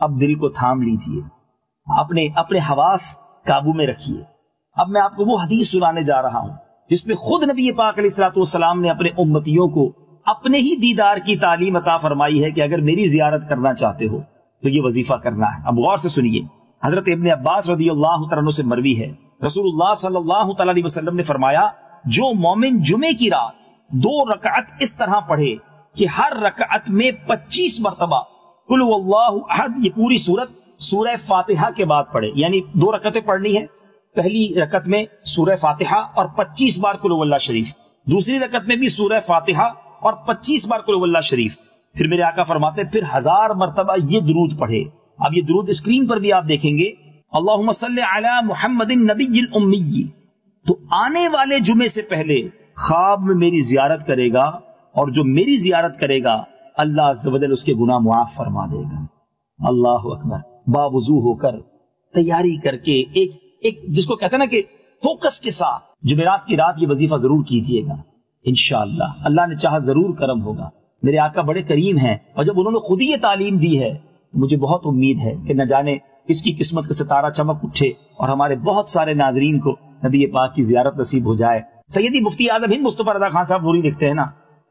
اب دل کو تھام لیجئے، اپنے حواس قابو میں رکھیے۔ اب میں آپ کو وہ حدیث سنانے جا رہا ہوں جس میں خود نبی پاک علیہ الصلوۃ والسلام نے اپنے امتیوں کو اپنے ہی دیدار کی تعلیم عطا فرمائی ہے کہ اگر میری زیارت کرنا چاہتے ہو تو یہ وظیفہ کرنا ہے۔ اب غور سے سنیے، حضرت ابن عباس رضی اللہ تعالیٰ عنہ سے مروی ہے، رسول اللہ صلی اللہ تعالیٰ علیہ وسلم نے فرمایا، جو مومن جمعے کی رات 2 رکعت اس طرح پڑھے کہ ہر رکعت میں 25 مرتبہ قل هو اللہ احد، یہ پوری سورہ فاتحہ کے بعد پڑھے، یعنی 2 رکعتیں پڑھنی ہے، پہلی رکعت میں سورہ فاتحہ اور 25 بار قل هو اللہ شریف، دوسری رکعت میں بھی سورہ فاتحہ اور 25 بار قل هو اللہ شریف۔ پھر میرے آقا فرماتے ہیں پھر 1000 مرتبہ یہ درود پڑھے۔ اب یہ درود اسکرین پر بھی آپ دیکھیں گے، اللہم صلی علی محمد النبی الامی، تو آنے والے جمعے سے پہلے خواب میں میری زیارت کرے گا، اور جو میری زیارت کرے گا اللہ عز و جل اس کے گناہ معاف فرما دے گا۔ اللہ اکبر، باوضو ہو کر تیاری کر کے ایک جس کو کہتے ہیں نا کہ فوکس کے ساتھ جمعرات کی رات یہ وظیفہ ضرور کیجئے گا، انشاءاللہ اللہ نے چاہا ضرور کرم ہوگا۔ میرے آقا بڑے کریم ہیں، اور جب انہوں نے خود ہی یہ تعلیم دی ہے تو مجھے بہت امید ہے کہ نہ جانے اس کی قسمت کا ستارہ چمک اٹھے اور ہمارے بہت سارے ناظرین کو نبی پاک کی زیارت نصیب ہو جائے۔ سیدی مفتی اعظم ہند مصطفیٰ رضا خان صاحب نوری لکھتے ہیں نا،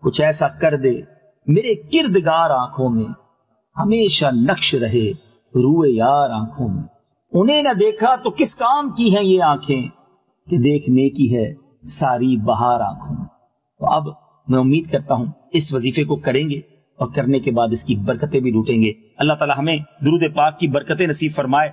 کچھ ایسا کر دے میرے کردگار آنکھوں میں، ہمیشہ نقش رہے روئے یار آنکھوں میں، انہیں نہ دیکھا تو کس کام کی ہیں یہ آنکھیں کہ دیکھنے کی ہے ساری بہار آنکھوں میں۔ تو اب میں امید کرتا ہوں اس وظیفے کو کریں گے اور کرنے کے بعد اس کی برکتیں بھی لوٹیں گے۔ اللہ تعالی ہمیں درود پاک کی برکتیں نصیب فرمائے۔